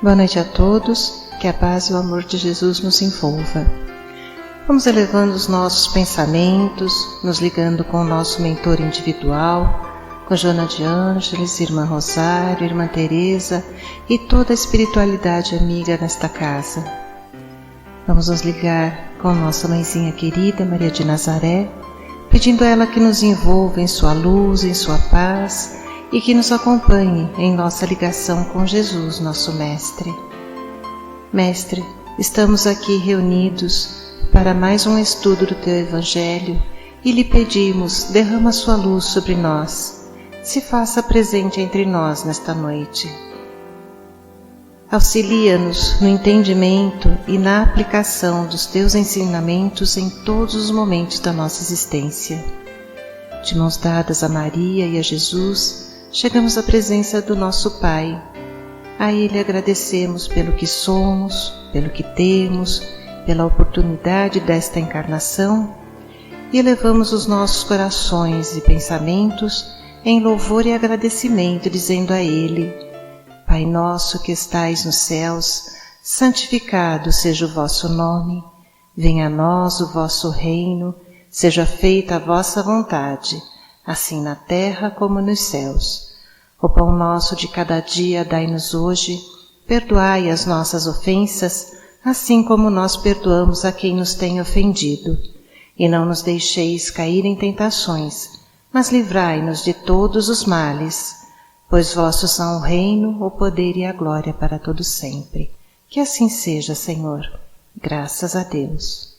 Boa noite a todos, que a paz e o amor de Jesus nos envolva. Vamos elevando os nossos pensamentos, nos ligando com o nosso mentor individual, com Joana de Ângeles, Irmã Rosário, Irmã Teresa e toda a espiritualidade amiga nesta casa. Vamos nos ligar com nossa mãezinha querida, Maria de Nazaré, pedindo a ela que nos envolva em sua luz, em sua paz e que nos acompanhe em nossa ligação com Jesus, nosso Mestre. Mestre, estamos aqui reunidos para mais um estudo do Teu Evangelho e lhe pedimos, derrama sua luz sobre nós, se faça presente entre nós nesta noite. Auxilia-nos no entendimento e na aplicação dos Teus ensinamentos em todos os momentos da nossa existência. De mãos dadas a Maria e a Jesus, chegamos à presença do nosso Pai. A Ele agradecemos pelo que somos, pelo que temos, pela oportunidade desta encarnação e elevamos os nossos corações e pensamentos em louvor e agradecimento, dizendo a Ele: Pai nosso que estais nos céus, santificado seja o vosso nome, venha a nós o vosso reino, seja feita a vossa vontade, assim na terra como nos céus. O pão nosso de cada dia dai-nos hoje, perdoai as nossas ofensas, assim como nós perdoamos a quem nos tem ofendido. E não nos deixeis cair em tentações, mas livrai-nos de todos os males, pois vossos são o reino, o poder e a glória para todos sempre. Que assim seja, Senhor. Graças a Deus.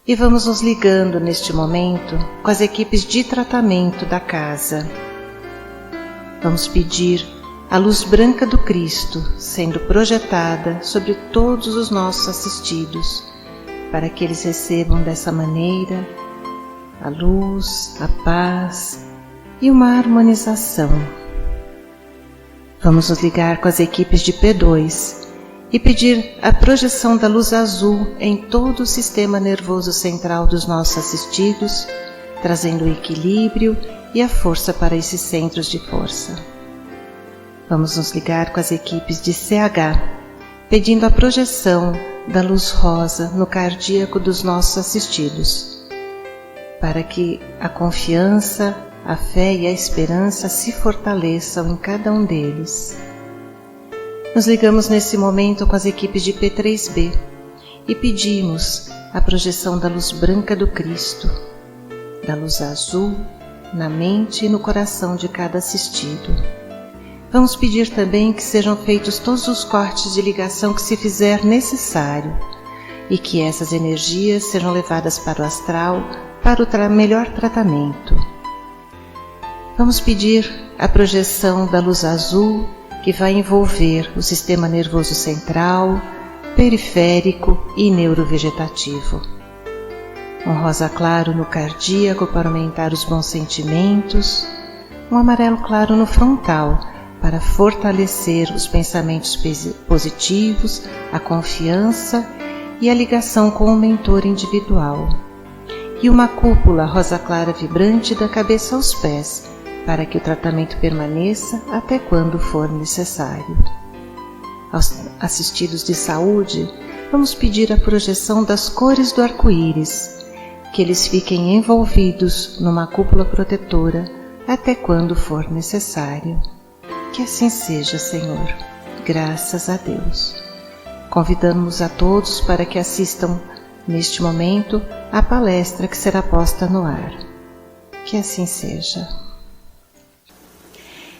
E vamos nos ligando neste momento com as equipes de tratamento da casa. Vamos pedir a luz branca do Cristo sendo projetada sobre todos os nossos assistidos, para que eles recebam dessa maneira a luz, a paz e uma harmonização. Vamos nos ligar com as equipes de P2 e pedir a projeção da luz azul em todo o sistema nervoso central dos nossos assistidos, trazendo o equilíbrio e a força para esses centros de força. Vamos nos ligar com as equipes de CH, pedindo a projeção da luz rosa no cardíaco dos nossos assistidos, para que a confiança, a fé e a esperança se fortaleçam em cada um deles. Nos ligamos nesse momento com as equipes de P3B e pedimos a projeção da luz branca do Cristo, da luz azul, na mente e no coração de cada assistido. Vamos pedir também que sejam feitos todos os cortes de ligação que se fizer necessário e que essas energias sejam levadas para o astral para o melhor tratamento. Vamos pedir a projeção da luz azul que vai envolver o sistema nervoso central, periférico e neurovegetativo. Um rosa claro no cardíaco para aumentar os bons sentimentos, um amarelo claro no frontal para fortalecer os pensamentos positivos, a confiança e a ligação com o mentor individual. E uma cúpula rosa clara vibrante da cabeça aos pés, para que o tratamento permaneça até quando for necessário. Aos assistidos de saúde, vamos pedir a projeção das cores do arco-íris, que eles fiquem envolvidos numa cúpula protetora até quando for necessário. Que assim seja, Senhor. Graças a Deus. Convidamos a todos para que assistam neste momento à palestra que será posta no ar. Que assim seja.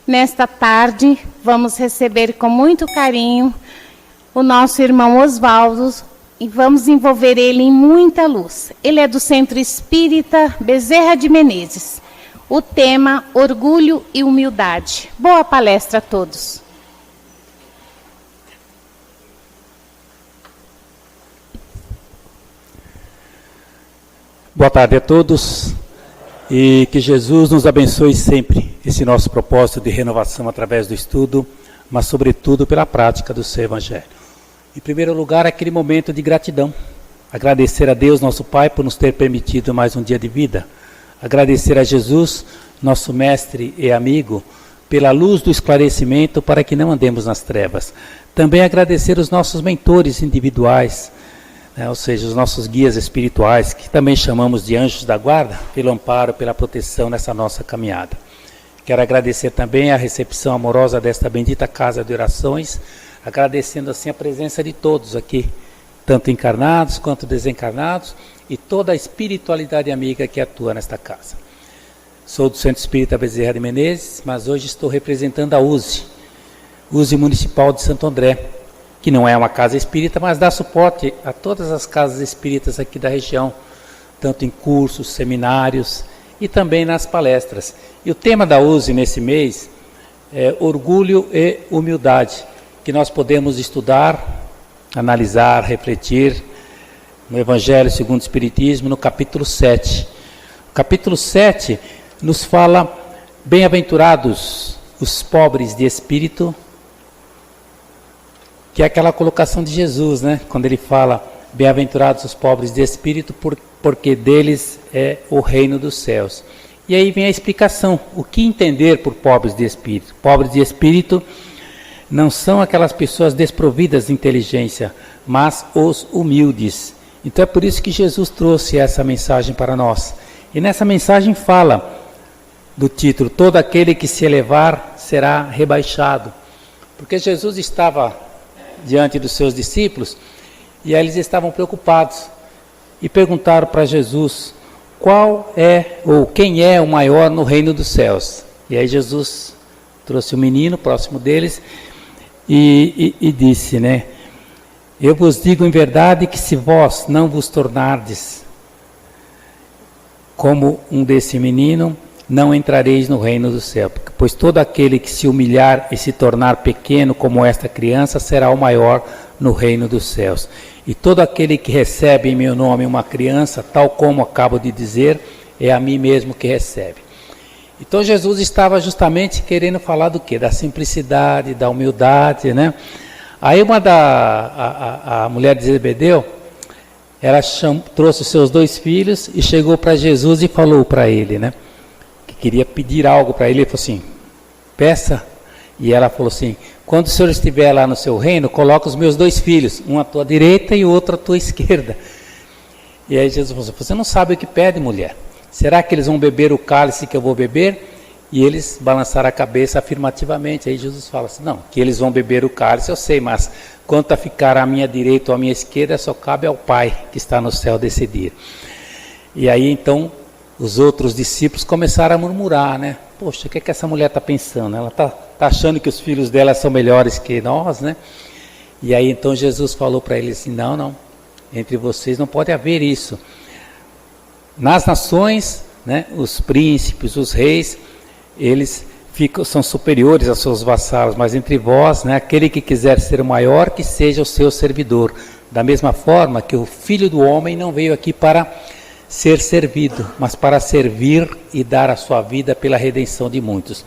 Nesta tarde, vamos receber com muito carinho o nosso irmão Oswaldo e vamos envolver ele em muita luz. Ele é do Centro Espírita Bezerra de Menezes. O tema, orgulho e humildade. Boa palestra a todos. Boa tarde a todos e que Jesus nos abençoe sempre esse nosso propósito de renovação através do estudo, mas sobretudo pela prática do seu Evangelho. Em primeiro lugar, aquele momento de gratidão. Agradecer a Deus, nosso Pai, por nos ter permitido mais um dia de vida. Agradecer a Jesus, nosso mestre e amigo, pela luz do esclarecimento, para que não andemos nas trevas. Também agradecer os nossos mentores individuais, ou seja, os nossos guias espirituais, que também chamamos de anjos da guarda, pelo amparo, pela proteção nessa nossa caminhada. Quero agradecer também a recepção amorosa desta bendita casa de orações, agradecendo assim a presença de todos aqui, tanto encarnados quanto desencarnados, e toda a espiritualidade amiga que atua nesta casa. Sou do Centro Espírita Bezerra de Menezes, mas hoje estou representando a USE Municipal de Santo André, que não é uma casa espírita, mas dá suporte a todas as casas espíritas aqui da região, tanto em cursos, seminários e também nas palestras. E o tema da USE nesse mês é orgulho e humildade, que nós podemos estudar, analisar, refletir no Evangelho segundo o Espiritismo, no capítulo 7. O capítulo 7 nos fala: bem-aventurados os pobres de espírito, que é aquela colocação de Jesus, né? Quando ele fala: bem-aventurados os pobres de espírito, porque deles é o reino dos céus. E aí vem a explicação: o que entender por pobres de espírito? Pobres de espírito não são aquelas pessoas desprovidas de inteligência, mas os humildes. Então é por isso que Jesus trouxe essa mensagem para nós. E nessa mensagem fala do título: todo aquele que se elevar será rebaixado. Porque Jesus estava diante dos seus discípulos e aí eles estavam preocupados e perguntaram para Jesus qual é ou quem é o maior no reino dos céus. E aí Jesus trouxe o menino próximo deles e disse, né: eu vos digo em verdade que se vós não vos tornardes como um desse menino, não entrareis no reino do céu. Pois todo aquele que se humilhar e se tornar pequeno como esta criança, será o maior no reino dos céus. E todo aquele que recebe em meu nome uma criança, tal como acabo de dizer, é a mim mesmo que recebe. Então Jesus estava justamente querendo falar do quê? Da simplicidade, da humildade, né? Aí a mulher de Zebedeu, ela trouxe os seus 2 filhos e chegou para Jesus e falou para ele, né? Que queria pedir algo para ele. Ele falou assim: peça. E ela falou assim: quando o senhor estiver lá no seu reino, coloca os meus 2 filhos, um à tua direita e o outro à tua esquerda. E aí Jesus falou assim: você não sabe o que pede, mulher. Será que eles vão beber o cálice que eu vou beber? E eles balançaram a cabeça afirmativamente. Aí Jesus fala assim: não, que eles vão beber o cálice eu sei, mas quanto a ficar à minha direita ou à minha esquerda, só cabe ao Pai que está no céu decidir. E aí então os outros discípulos começaram a murmurar, né? Poxa, o que é que essa mulher está pensando? Ela está achando que os filhos dela são melhores que nós, né? E aí então Jesus falou para eles assim: não, entre vocês não pode haver isso. Nas nações, né, os príncipes, os reis, eles são superiores aos seus vassalos, mas entre vós, né, aquele que quiser ser o maior, que seja o seu servidor. Da mesma forma que o Filho do Homem não veio aqui para ser servido, mas para servir e dar a sua vida pela redenção de muitos.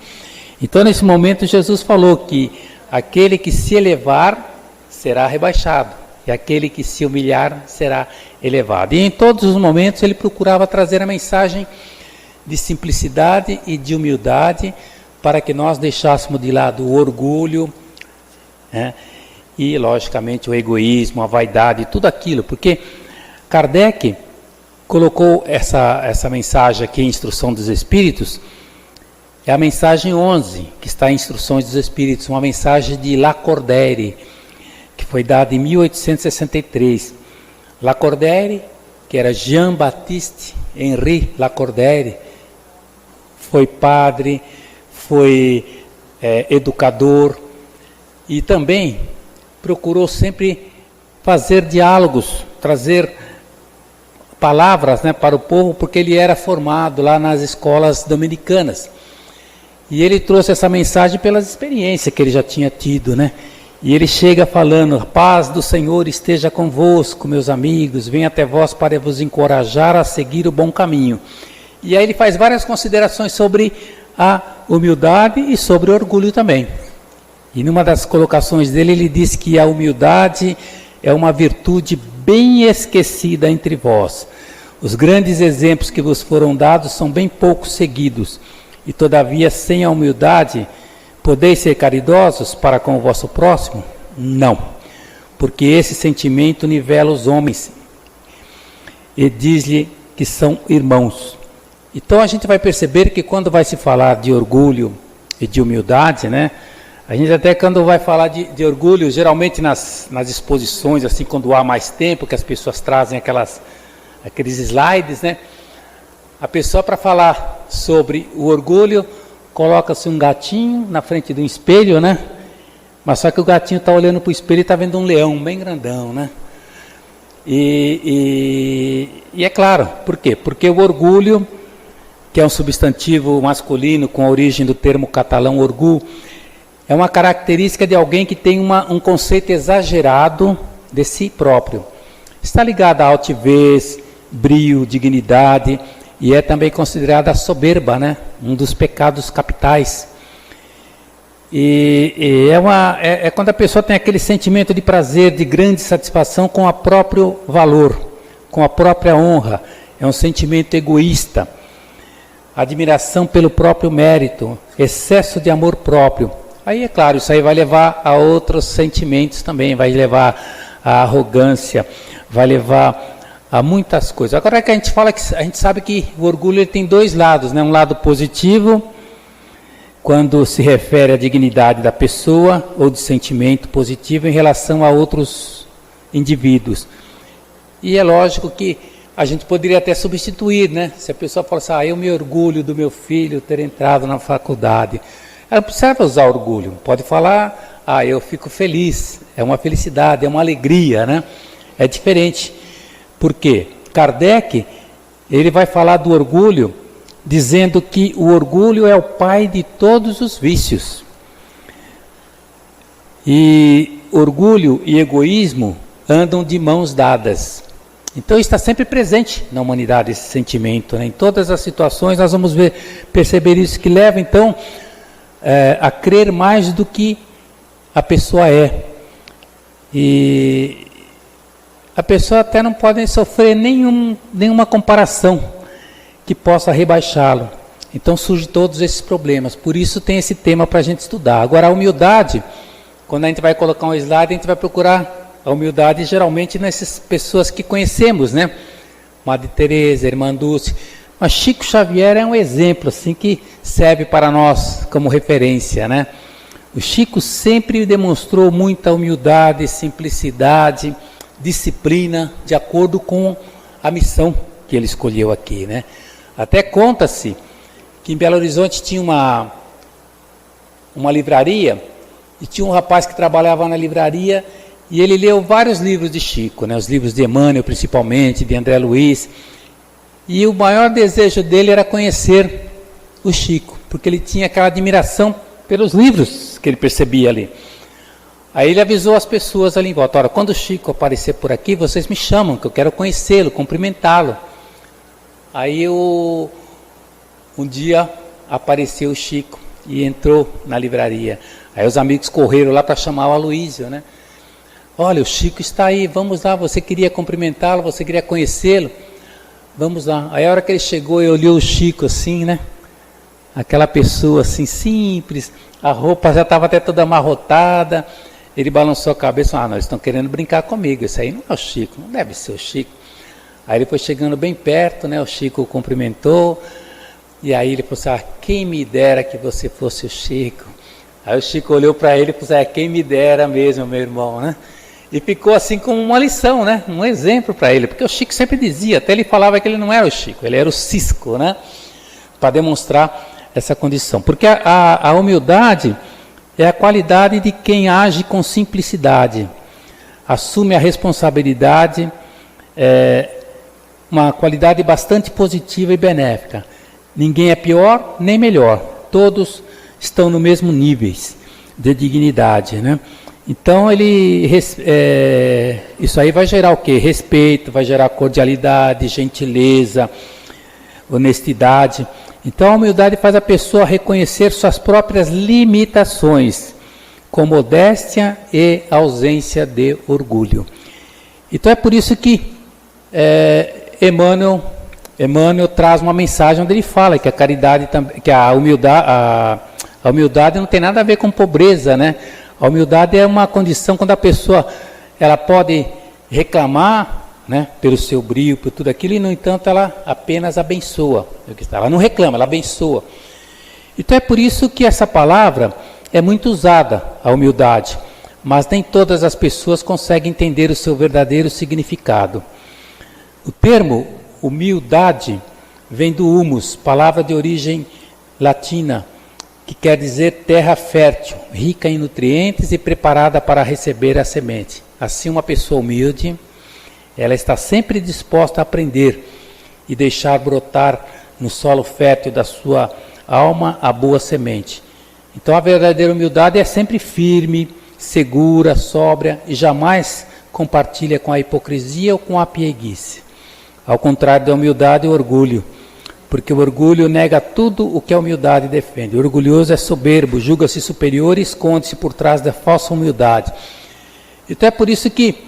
Então nesse momento Jesus falou que aquele que se elevar será rebaixado, e aquele que se humilhar será elevado. E em todos os momentos ele procurava trazer a mensagem de simplicidade e de humildade, para que nós deixássemos de lado o orgulho, né, e logicamente o egoísmo, a vaidade, tudo aquilo, porque Kardec colocou essa mensagem aqui em Instrução dos Espíritos. É a mensagem 11, que está em Instruções dos Espíritos, uma mensagem de Lacordaire, que foi dada em 1863. Lacordaire, que era Jean-Baptiste Henri Lacordaire, foi padre, foi educador e também procurou sempre fazer diálogos, trazer palavras, né, para o povo, porque ele era formado lá nas escolas dominicanas. E ele trouxe essa mensagem pelas experiências que ele já tinha tido, né? E ele chega falando: a paz do Senhor esteja convosco, meus amigos, venho até vós para vos encorajar a seguir o bom caminho. E aí ele faz várias considerações sobre a humildade e sobre o orgulho também. E numa das colocações dele, ele diz que a humildade é uma virtude bem esquecida entre vós. Os grandes exemplos que vos foram dados são bem pouco seguidos, e todavia sem a humildade Podeis ser caridosos para com o vosso próximo? Não, porque esse sentimento nivela os homens e diz-lhe que são irmãos. Então a gente vai perceber que quando vai se falar de orgulho e de humildade, né? A gente até quando vai falar de orgulho, geralmente nas exposições, assim, quando há mais tempo, que as pessoas trazem aqueles slides, né? A pessoa, para falar sobre o orgulho, coloca-se um gatinho na frente de um espelho, né? Mas só que o gatinho está olhando para o espelho e está vendo um leão bem grandão, né? E é claro, por quê? Porque o orgulho, que é um substantivo masculino com a origem do termo catalão orgulho, é uma característica de alguém que tem um conceito exagerado de si próprio. Está ligado à altivez, brio, dignidade, e é também considerada a soberba, né? Um dos pecados capitais. E é quando a pessoa tem aquele sentimento de prazer, de grande satisfação com o próprio valor, com a própria honra. É um sentimento egoísta. Admiração pelo próprio mérito, excesso de amor próprio. Aí, é claro, isso aí vai levar a outros sentimentos também, vai levar à arrogância, vai levar a muitas coisas. Agora é que a gente fala que a gente sabe que o orgulho ele tem dois lados, né? Um lado positivo, quando se refere à dignidade da pessoa, ou de sentimento positivo em relação a outros indivíduos. E é lógico que a gente poderia até substituir, né? Se a pessoa fala assim, eu me orgulho do meu filho ter entrado na faculdade. Ela não precisa usar orgulho, pode falar, eu fico feliz, é uma felicidade, é uma alegria, né? É diferente. Por quê? Kardec, ele vai falar do orgulho, dizendo que o orgulho é o pai de todos os vícios. E orgulho e egoísmo andam de mãos dadas. Então está sempre presente na humanidade esse sentimento, né? Em todas as situações nós vamos perceber isso, que leva então a crer mais do que a pessoa é. E a pessoa até não pode sofrer nenhuma comparação que possa rebaixá-lo. Então surgem todos esses problemas. Por isso tem esse tema para a gente estudar. Agora a humildade, quando a gente vai colocar um slide, a gente vai procurar a humildade geralmente nessas pessoas que conhecemos, né? Madre Teresa, Irmã Dulce. Mas Chico Xavier é um exemplo assim que serve para nós como referência, né? O Chico sempre demonstrou muita humildade, simplicidade, disciplina, de acordo com a missão que ele escolheu aqui, né? Até conta-se que em Belo Horizonte tinha uma livraria, e tinha um rapaz que trabalhava na livraria, e ele leu vários livros de Chico, né? Os livros de Emmanuel principalmente, de André Luiz, e o maior desejo dele era conhecer o Chico, porque ele tinha aquela admiração pelos livros que ele percebia ali. Aí ele avisou as pessoas ali em volta, olha, quando o Chico aparecer por aqui, vocês me chamam, que eu quero conhecê-lo, cumprimentá-lo. Aí um dia apareceu o Chico e entrou na livraria. Aí os amigos correram lá para chamar o Aloísio, né? Olha, o Chico está aí, vamos lá, você queria cumprimentá-lo, você queria conhecê-lo? Vamos lá. Aí a hora que ele chegou, eu olhei o Chico assim, né? Aquela pessoa assim, simples, a roupa já estava até toda amarrotada. Ele balançou a cabeça, eles estão querendo brincar comigo, isso aí não é o Chico, não deve ser o Chico. Aí ele foi chegando bem perto, né? O Chico o cumprimentou, e aí ele falou assim, quem me dera que você fosse o Chico. Aí o Chico olhou para ele e falou assim, quem me dera mesmo, meu irmão, né? E ficou assim como uma lição, né? Um exemplo para ele, porque o Chico sempre dizia, até ele falava que ele não era o Chico, ele era o Cisco, né? Para demonstrar essa condição. Porque a humildade é a qualidade de quem age com simplicidade, assume a responsabilidade, uma qualidade bastante positiva e benéfica. Ninguém é pior nem melhor, todos estão no mesmo nível de dignidade, né? Então isso aí vai gerar o quê? Respeito, vai gerar cordialidade, gentileza, honestidade. Então a humildade faz a pessoa reconhecer suas próprias limitações, com modéstia e ausência de orgulho. Então é por isso que Emmanuel traz uma mensagem onde ele fala que a caridade, que a humildade, A humildade não tem nada a ver com pobreza, né? A humildade é uma condição quando a pessoa ela pode reclamar, né, pelo seu brio, por tudo aquilo, e no entanto ela apenas abençoa. Ela não reclama, ela abençoa. Então é por isso que essa palavra é muito usada, a humildade, mas nem todas as pessoas conseguem entender o seu verdadeiro significado. O termo humildade vem do humus, palavra de origem latina, que quer dizer terra fértil, rica em nutrientes e preparada para receber a semente. Assim, uma pessoa humilde, ela está sempre disposta a aprender e deixar brotar no solo fértil da sua alma a boa semente. Então, a verdadeira humildade é sempre firme, segura, sóbria e jamais compartilha com a hipocrisia ou com a pieguice. Ao contrário da humildade, o orgulho. Porque o orgulho nega tudo o que a humildade defende. O orgulhoso é soberbo, julga-se superior e esconde-se por trás da falsa humildade. Então é por isso que,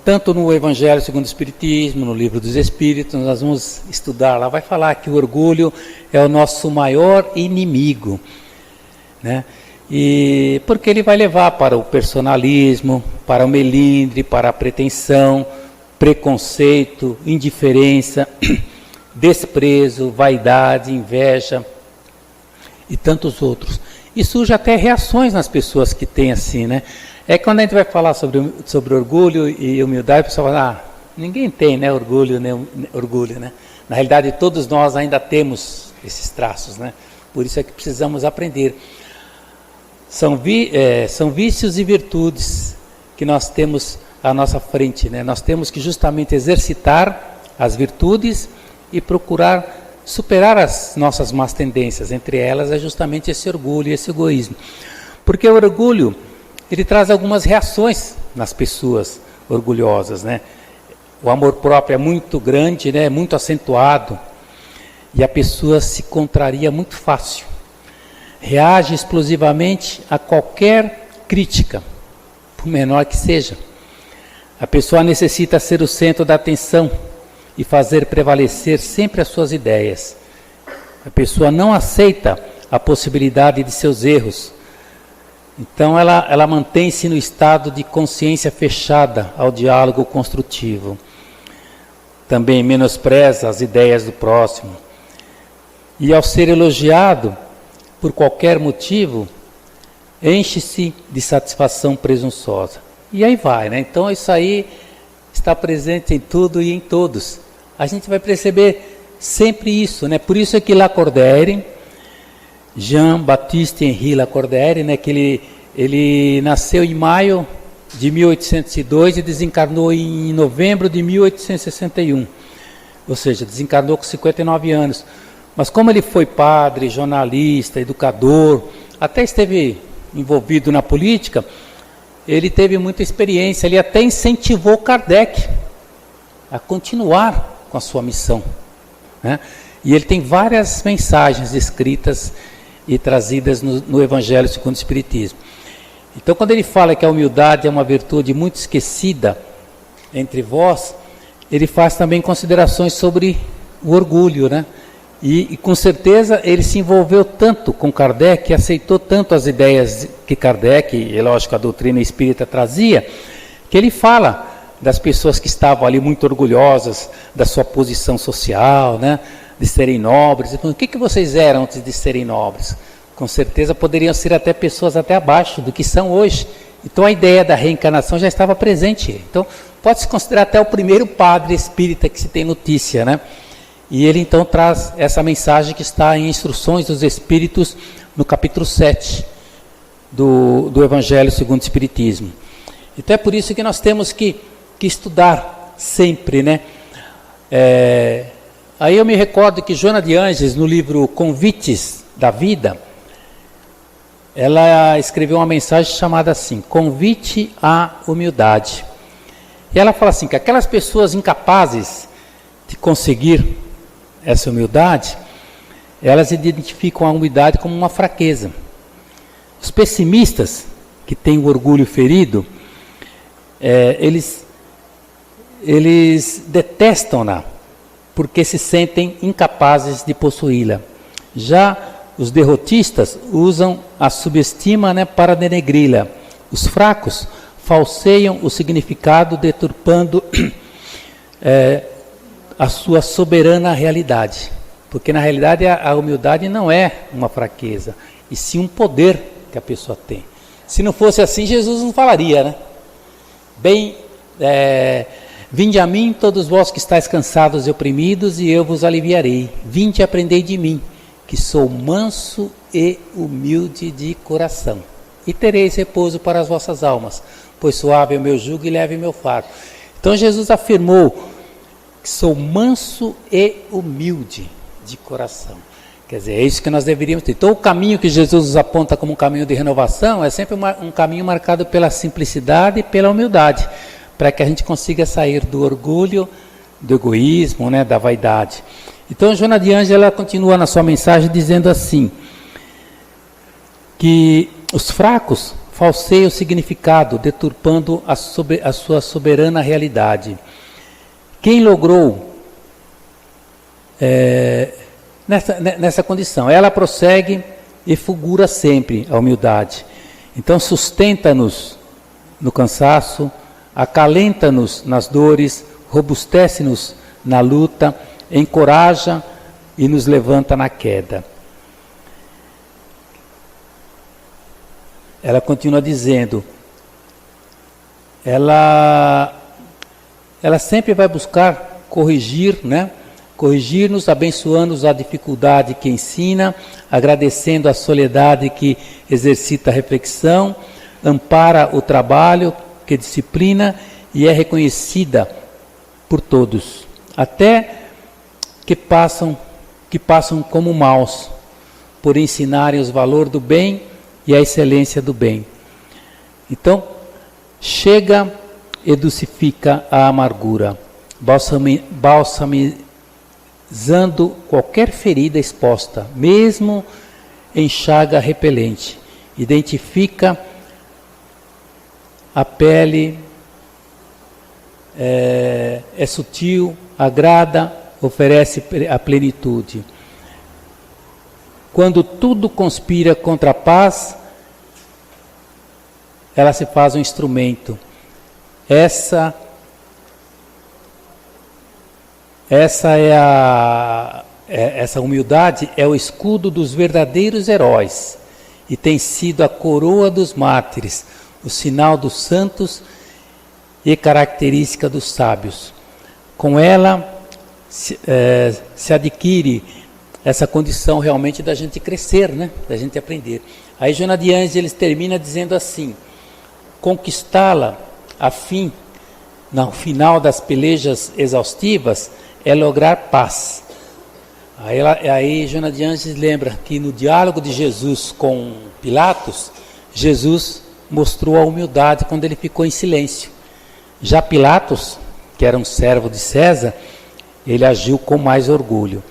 tanto no Evangelho segundo o Espiritismo, no Livro dos Espíritos, nós vamos estudar lá, vai falar que o orgulho é o nosso maior inimigo, né? E porque ele vai levar para o personalismo, para o melindre, para a pretensão, preconceito, indiferença, desprezo, vaidade, inveja e tantos outros. E surge até reações nas pessoas que têm assim, né? É quando a gente vai falar sobre orgulho e humildade, o pessoal fala, ninguém tem, né, orgulho, né? Na realidade, todos nós ainda temos esses traços, né? Por isso é que precisamos aprender. São vícios e virtudes que nós temos à nossa frente, né? Nós temos que justamente exercitar as virtudes e procurar superar as nossas más tendências. Entre elas é justamente esse orgulho e esse egoísmo. Porque o orgulho, ele traz algumas reações nas pessoas orgulhosas, né? O amor próprio é muito grande, né? Muito acentuado, e a pessoa se contraria muito fácil. Reage explosivamente a qualquer crítica, por menor que seja. A pessoa necessita ser o centro da atenção e fazer prevalecer sempre as suas ideias. A pessoa não aceita a possibilidade de seus erros. Então ela mantém-se no estado de consciência fechada ao diálogo construtivo. Também menospreza as ideias do próximo. E ao ser elogiado por qualquer motivo, enche-se de satisfação presunçosa. E aí vai, né? Então isso aí está presente em tudo e em todos. A gente vai perceber sempre isso, né? Por isso é que Lacordaire, Jean-Baptiste Henri Lacordaire, né, que ele nasceu em maio de 1802 e desencarnou em novembro de 1861. Ou seja, desencarnou com 59 anos. Mas como ele foi padre, jornalista, educador, até esteve envolvido na política, ele teve muita experiência, ele até incentivou Kardec a continuar com a sua missão, né? E ele tem várias mensagens escritas e trazidas no Evangelho segundo o Espiritismo. Então, quando ele fala que a humildade é uma virtude muito esquecida entre vós, ele faz também considerações sobre o orgulho, né? E com certeza ele se envolveu tanto com Kardec, aceitou tanto as ideias que Kardec, e lógico a doutrina espírita trazia, que ele fala das pessoas que estavam ali muito orgulhosas da sua posição social, né, de serem nobres. O que vocês eram antes de serem nobres? Com certeza poderiam ser até pessoas até abaixo do que são hoje. Então a ideia da reencarnação já estava presente. Então pode-se considerar até o primeiro padre espírita que se tem notícia, né? E ele então traz essa mensagem que está em Instruções dos Espíritos, no capítulo 7 do Evangelho segundo o Espiritismo. Então é por isso que nós temos que estudar sempre, né? Aí eu me recordo que Joana de Ângeles, no livro Convites da Vida, ela escreveu uma mensagem chamada assim, Convite à Humildade. E ela fala assim, que aquelas pessoas incapazes de conseguir essa humildade, elas identificam a humildade como uma fraqueza. Os pessimistas, que têm o orgulho ferido, eles detestam-na, porque se sentem incapazes de possuí-la. Já Os derrotistas usam a subestima, né, para denegri-la. Os fracos falseiam o significado, deturpando a sua soberana realidade. Porque na realidade a humildade não é uma fraqueza, e sim um poder que a pessoa tem. Se não fosse assim, Jesus não falaria, né? Vinde a mim, todos vós que estáis cansados e oprimidos, e eu vos aliviarei. Vinde e aprendei de mim, que sou manso e humilde de coração, e tereis repouso para as vossas almas, pois suave é o meu jugo e leve o meu fardo. Então Jesus afirmou que sou manso e humilde de coração. Quer dizer, é isso que nós deveríamos ter. Então o caminho que Jesus nos aponta como um caminho de renovação é sempre um caminho marcado pela simplicidade e pela humildade, para que a gente consiga sair do orgulho, do egoísmo, né, da vaidade. Então Joana de Ângela continua na sua mensagem dizendo assim, que os fracos falseiam o significado, deturpando a sua soberana realidade. Quem logrou nessa condição? Ela prossegue e fulgura sempre a humildade. Então sustenta-nos no cansaço, acalenta-nos nas dores, robustece-nos na luta, encoraja e nos levanta na queda. Ela continua dizendo, ela sempre vai buscar corrigir, né? Corrigir-nos, abençoando-nos a dificuldade que ensina, agradecendo a soledade que exercita a reflexão, ampara o trabalho que disciplina e é reconhecida por todos, até que passam como maus, por ensinarem os valores do bem e a excelência do bem. Então, chega e dulcifica a amargura, balsamizando qualquer ferida exposta, mesmo em chaga repelente, identifica a pele, é sutil, agrada, oferece a plenitude. Quando tudo conspira contra a paz, ela se faz um instrumento. Essa humildade é o escudo dos verdadeiros heróis e tem sido a coroa dos mártires, o sinal dos santos e característica dos sábios. Com ela se adquire essa condição realmente da gente crescer, né? Da gente aprender. Aí Joana de Ângeles termina dizendo assim, conquistá-la a fim, no final das pelejas exaustivas, é lograr paz. Aí Joana de Ângeles lembra que no diálogo de Jesus com Pilatos, Jesus mostrou a humildade quando ele ficou em silêncio. Já Pilatos, que era um servo de César, ele agiu com mais orgulho.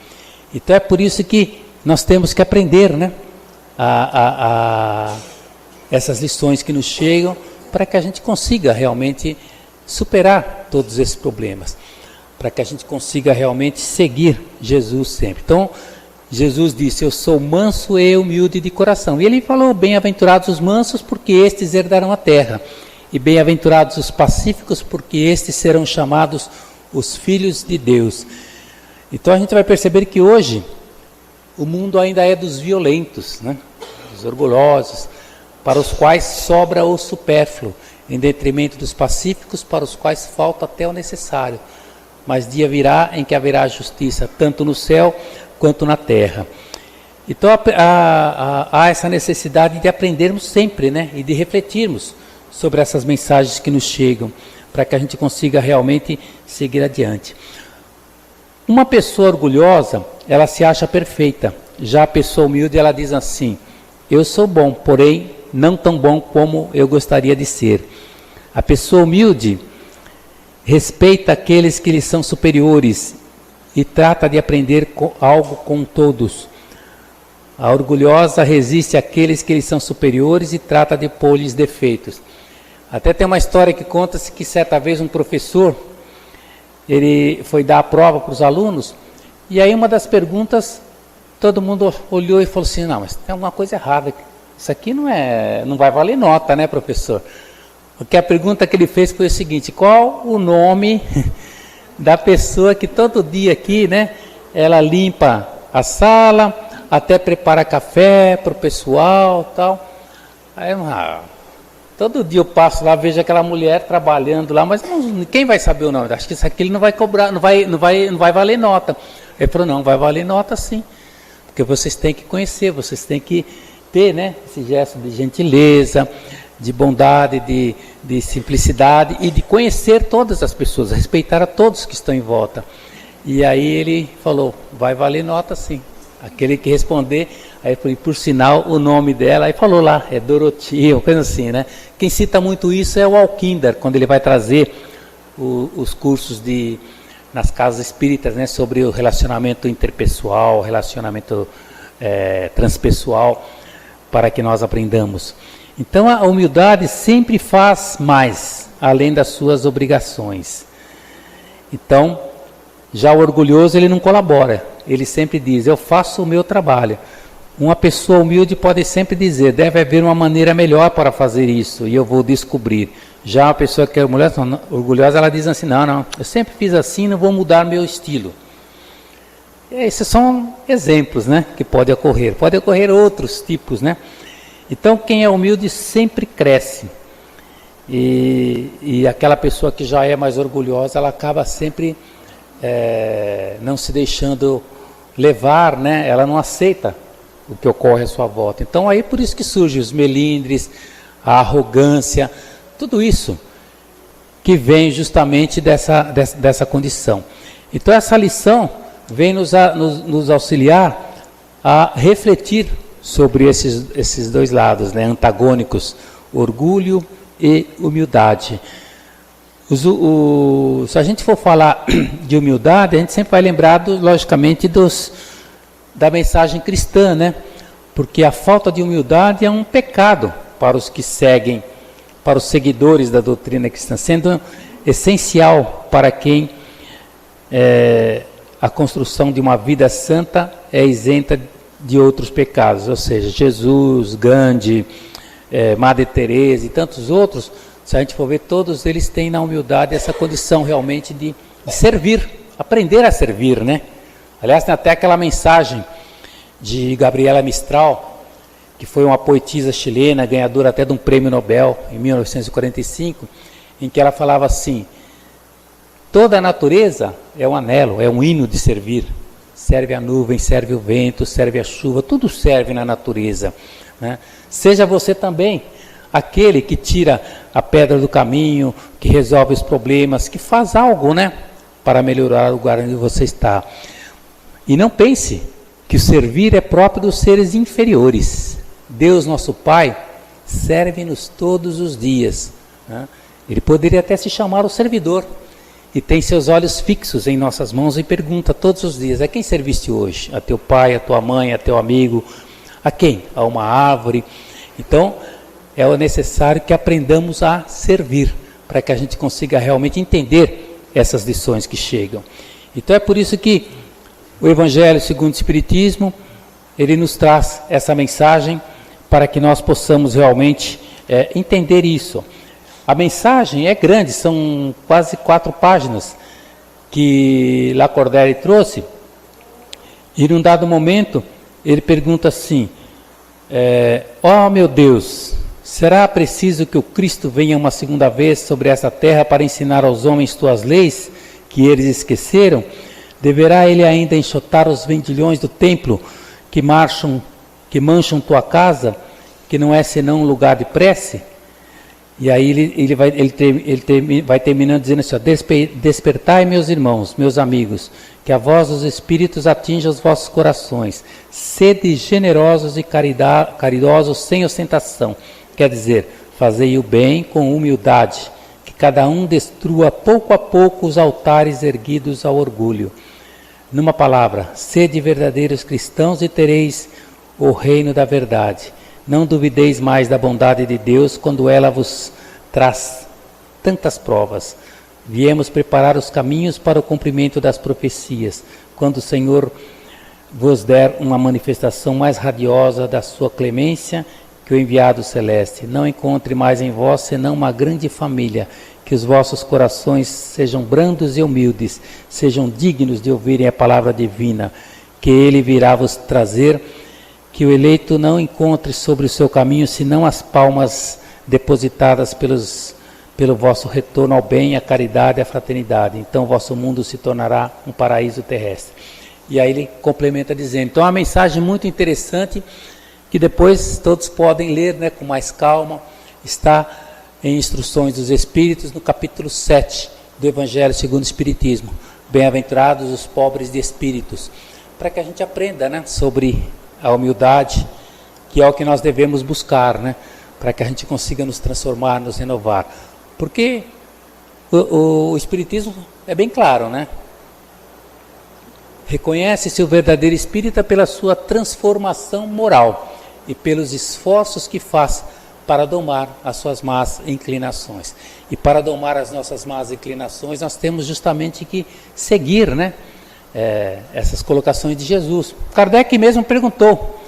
Então é por isso que nós temos que aprender, né, essas lições que nos chegam, para que a gente consiga realmente superar todos esses problemas, para que a gente consiga realmente seguir Jesus sempre. Então, Jesus disse, eu sou manso e humilde de coração. E ele falou, bem-aventurados os mansos, porque estes herdarão a terra. E bem-aventurados os pacíficos, porque estes serão chamados os filhos de Deus. Então a gente vai perceber que hoje o mundo ainda é dos violentos, né? Dos orgulhosos, para os quais sobra o supérfluo, em detrimento dos pacíficos, para os quais falta até o necessário. Mas dia virá em que haverá justiça, tanto no céu quanto na terra. Então há essa necessidade de aprendermos sempre, né? E de refletirmos sobre essas mensagens que nos chegam, para que a gente consiga realmente seguir adiante. Uma pessoa orgulhosa, ela se acha perfeita. Já a pessoa humilde, ela diz assim, eu sou bom, porém não tão bom como eu gostaria de ser. A pessoa humilde respeita aqueles que lhe são superiores e trata de aprender algo com todos. A orgulhosa resiste àqueles que lhe são superiores e trata de pôr-lhes defeitos. Até tem uma história que conta-se que certa vez um professor, ele foi dar a prova para os alunos, e aí uma das perguntas todo mundo olhou e falou assim, não, mas tem alguma coisa errada. Isso aqui não vai valer nota, né, professor? Porque a pergunta que ele fez foi o seguinte, qual o nome da pessoa que todo dia aqui, né, ela limpa a sala, até prepara café para o pessoal, tal. Aí, todo dia eu passo lá, vejo aquela mulher trabalhando lá, mas quem vai saber o nome? Acho que isso aqui ele não vai cobrar, não vai valer nota. Ele falou, não, vai valer nota sim, porque vocês têm que conhecer, vocês têm que ter, né, esse gesto de gentileza, de bondade, de simplicidade e de conhecer todas as pessoas, respeitar a todos que estão em volta. E aí ele falou, vai valer nota sim. Aquele que responder, aí foi por sinal o nome dela, aí falou lá, é Dorotia, uma coisa assim, né? Quem cita muito isso é o Alkinder, quando ele vai trazer os cursos nas casas espíritas, né, sobre o relacionamento interpessoal, relacionamento transpessoal, para que nós aprendamos. Então a humildade sempre faz mais, além das suas obrigações. Então, já o orgulhoso ele não colabora, ele sempre diz, eu faço o meu trabalho. Uma pessoa humilde pode sempre dizer, deve haver uma maneira melhor para fazer isso, e eu vou descobrir. Já a pessoa que é orgulhosa, ela diz assim, não, eu sempre fiz assim, não vou mudar meu estilo. E esses são exemplos, né, que pode ocorrer outros tipos, né. Então quem é humilde sempre cresce, e aquela pessoa que já é mais orgulhosa, ela acaba sempre não se deixando levar, né, ela não aceita o que ocorre à sua volta. Então aí por isso que surgem os melindres, a arrogância, tudo isso que vem justamente dessa condição. Então essa lição vem nos auxiliar a refletir sobre esses dois lados, né, antagônicos, orgulho e humildade. Se a gente for falar de humildade, a gente sempre vai lembrar, logicamente, da mensagem cristã, né? Porque a falta de humildade é um pecado para os que seguem, para os seguidores da doutrina cristã, sendo essencial para quem a construção de uma vida santa é isenta de outros pecados, ou seja, Jesus, Gandhi, Madre Teresa e tantos outros. Se a gente for ver, todos eles têm na humildade essa condição realmente de servir, aprender a servir, né? Aliás, tem até aquela mensagem de Gabriela Mistral, que foi uma poetisa chilena, ganhadora até de um prêmio Nobel em 1945, em que ela falava assim, toda a natureza é um anelo, é um hino de servir. Serve a nuvem, serve o vento, serve a chuva, tudo serve na natureza, né? Seja você também aquele que tira a pedra do caminho, que resolve os problemas, que faz algo, né, para melhorar o lugar onde você está. E não pense que o servir é próprio dos seres inferiores. Deus, nosso Pai, serve-nos todos os dias, né? Ele poderia até se chamar o servidor, e tem seus olhos fixos em nossas mãos e pergunta todos os dias, a quem serviste hoje? A teu pai, a tua mãe, a teu amigo? A quem? A uma árvore? Então, é necessário que aprendamos a servir, para que a gente consiga realmente entender essas lições que chegam. Então é por isso que o Evangelho segundo o Espiritismo, ele nos traz essa mensagem, para que nós possamos realmente entender isso. A mensagem é grande, são quase 4 páginas que Lacordaire trouxe, e num dado momento ele pergunta assim, ó meu Deus, será preciso que o Cristo venha uma segunda vez sobre essa terra para ensinar aos homens tuas leis, que eles esqueceram? Deverá ele ainda enxotar os vendilhões do templo que mancham tua casa, que não é senão um lugar de prece? E aí ele vai terminando dizendo assim, ó, despertai meus irmãos, meus amigos, que a voz dos Espíritos atinja os vossos corações, sede generosos e caridosos sem ostentação, quer dizer, fazei o bem com humildade, que cada um destrua pouco a pouco os altares erguidos ao orgulho. Numa palavra, sede verdadeiros cristãos e tereis o reino da verdade. Não duvideis mais da bondade de Deus quando ela vos traz tantas provas. Viemos preparar os caminhos para o cumprimento das profecias. Quando o Senhor vos der uma manifestação mais radiosa da sua clemência que o enviado celeste. Não encontre mais em vós senão uma grande família, que os vossos corações sejam brandos e humildes, sejam dignos de ouvirem a palavra divina, que ele virá vos trazer, que o eleito não encontre sobre o seu caminho senão as palmas depositadas pelo vosso retorno ao bem, à caridade e à fraternidade. Então o vosso mundo se tornará um paraíso terrestre. E aí ele complementa dizendo, então é uma mensagem muito interessante, que depois todos podem ler, né, com mais calma, está em Instruções dos Espíritos, no capítulo 7 do Evangelho segundo o Espiritismo. Bem-aventurados os pobres de espíritos, para que a gente aprenda, né, sobre a humildade, que é o que nós devemos buscar, né, para que a gente consiga nos transformar, nos renovar. Porque o Espiritismo é bem claro, né? Reconhece-se o verdadeiro espírita pela sua transformação moral e pelos esforços que faz para domar as suas más inclinações. E para domar as nossas más inclinações, nós temos justamente que seguir, né, essas colocações de Jesus. Kardec mesmo perguntou,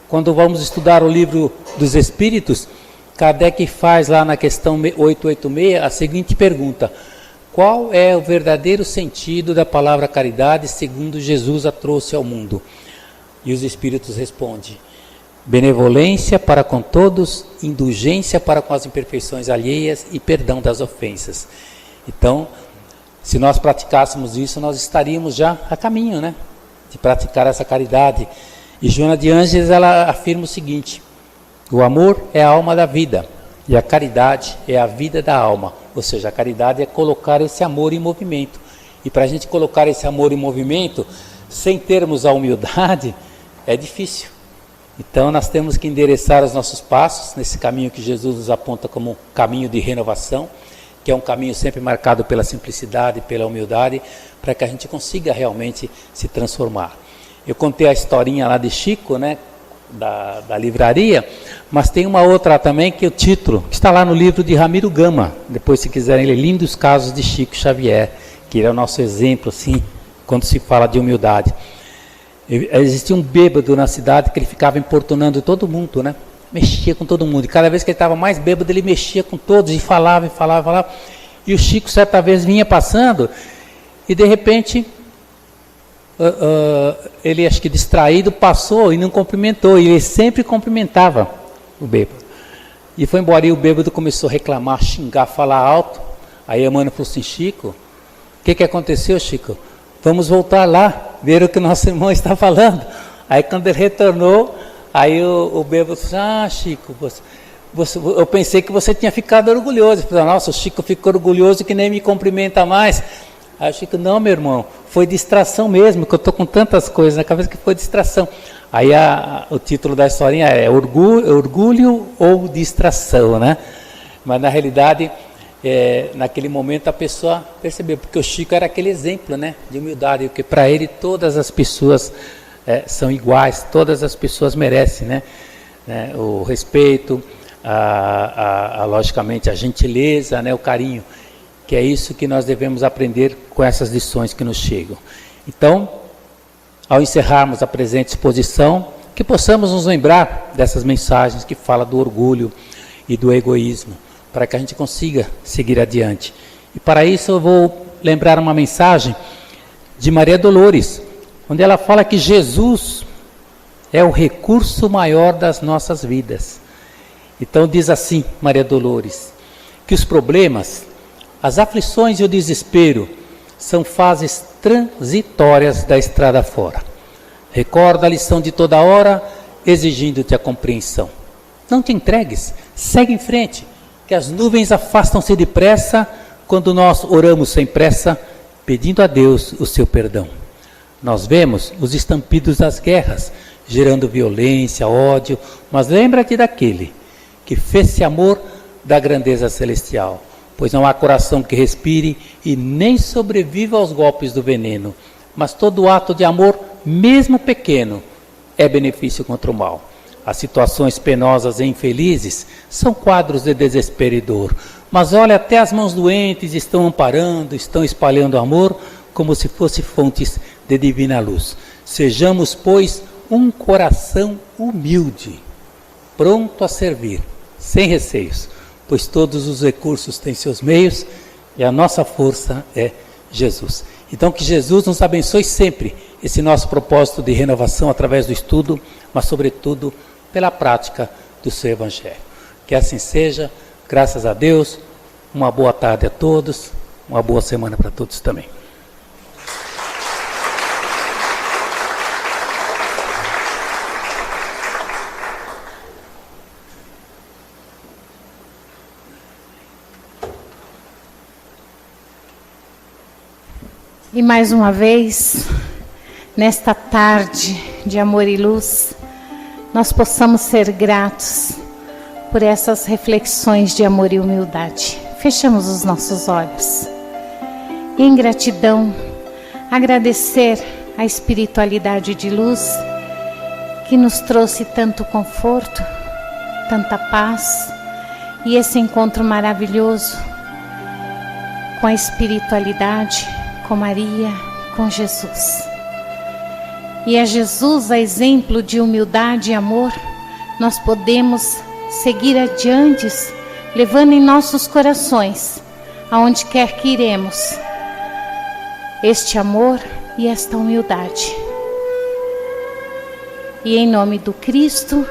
quando vamos estudar o livro dos Espíritos, Kardec faz lá na questão 886 a seguinte pergunta: qual é o verdadeiro sentido da palavra caridade segundo Jesus a trouxe ao mundo? E os Espíritos respondem: benevolência para com todos, indulgência para com as imperfeições alheias e perdão das ofensas. Então, se nós praticássemos isso, nós estaríamos já a caminho, né, de praticar essa caridade. E Joana de Ângeles, ela afirma o seguinte: o amor é a alma da vida e a caridade é a vida da alma. Ou seja, a caridade é colocar esse amor em movimento. E para a gente colocar esse amor em movimento, sem termos a humildade, é difícil. Então nós temos que endereçar os nossos passos nesse caminho que Jesus nos aponta como caminho de renovação, que é um caminho sempre marcado pela simplicidade, pela humildade, para que a gente consiga realmente se transformar. Eu contei a historinha lá de Chico, né, da livraria, mas tem uma outra também, que é o título, que está lá no livro de Ramiro Gama, depois se quiserem ler, Lindos Casos de Chico Xavier, que é o nosso exemplo, assim, quando se fala de humildade. Existia um bêbado na cidade que ele ficava importunando todo mundo, né? Mexia com todo mundo, e cada vez que ele estava mais bêbado, ele mexia com todos, e falava, e o Chico certa vez vinha passando, e de repente, ele acho que distraído, passou e não cumprimentou, e ele sempre cumprimentava o bêbado, e foi embora, e o bêbado começou a reclamar, xingar, falar alto. Aí a mãe falou assim: Chico, o que aconteceu, Chico? Vamos voltar lá, ver o que o nosso irmão está falando. Aí quando ele retornou, aí o bêbado falou: ah, Chico, eu pensei que você tinha ficado orgulhoso. Eu falei: nossa, o Chico ficou orgulhoso que nem me cumprimenta mais. Aí o Chico: não, meu irmão, foi distração mesmo, que eu estou com tantas coisas na cabeça que foi distração. Aí o título da historinha é orgulho ou distração, né? Mas na realidade, naquele momento a pessoa percebeu, porque o Chico era aquele exemplo, né, de humildade, porque para ele todas as pessoas são iguais, todas as pessoas merecem, né, o respeito, logicamente a gentileza, né, o carinho, que é isso que nós devemos aprender com essas lições que nos chegam. Então, ao encerrarmos a presente exposição, que possamos nos lembrar dessas mensagens que falam do orgulho e do egoísmo, para que a gente consiga seguir adiante. E para isso eu vou lembrar uma mensagem de Maria Dolores, onde ela fala que Jesus é o recurso maior das nossas vidas. Então diz assim Maria Dolores, que os problemas, as aflições e o desespero são fases transitórias da estrada fora. Recorda a lição de toda hora, exigindo-te a compreensão. Não te entregues, segue em frente, que as nuvens afastam-se depressa quando nós oramos sem pressa, pedindo a Deus o seu perdão. Nós vemos os estampidos das guerras, gerando violência, ódio, mas lembra-te daquele que fez-se amor da grandeza celestial, pois não há coração que respire e nem sobreviva aos golpes do veneno, mas todo ato de amor, mesmo pequeno, é benefício contra o mal. As situações penosas e infelizes são quadros de desespero e dor, mas olha, até as mãos doentes estão amparando, estão espalhando amor, como se fossem fontes de divina luz. Sejamos, pois, um coração humilde, pronto a servir, sem receios, pois todos os recursos têm seus meios e a nossa força é Jesus. Então que Jesus nos abençoe sempre esse nosso propósito de renovação através do estudo, mas sobretudo pela prática do seu Evangelho. Que assim seja, graças a Deus, uma boa tarde a todos, uma boa semana para todos também. E mais uma vez, nesta tarde de amor e luz, nós possamos ser gratos por essas reflexões de amor e humildade. Fechamos os nossos olhos. E em gratidão, agradecer a espiritualidade de luz que nos trouxe tanto conforto, tanta paz e esse encontro maravilhoso com a espiritualidade, com Maria, com Jesus. E a Jesus, a exemplo de humildade e amor, nós podemos seguir adiante, levando em nossos corações, aonde quer que iremos, este amor e esta humildade. E em nome do Cristo,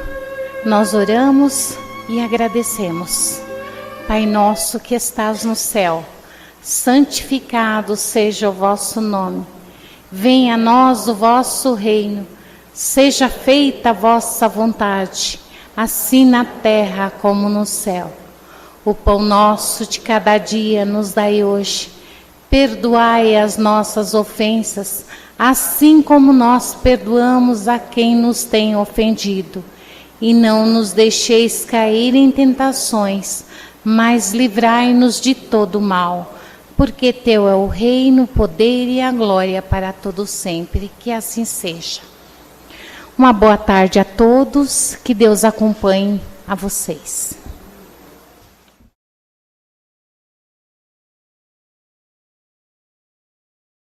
nós oramos e agradecemos. Pai nosso que estás no céu, santificado seja o vosso nome. Venha a nós o vosso reino. Seja feita a vossa vontade, assim na terra como no céu. O pão nosso de cada dia nos dai hoje. Perdoai as nossas ofensas, assim como nós perdoamos a quem nos tem ofendido. E não nos deixeis cair em tentações, mas livrai-nos de todo mal. Porque teu é o reino, o poder e a glória para todo sempre. Que assim seja. Uma boa tarde a todos, que Deus acompanhe a vocês.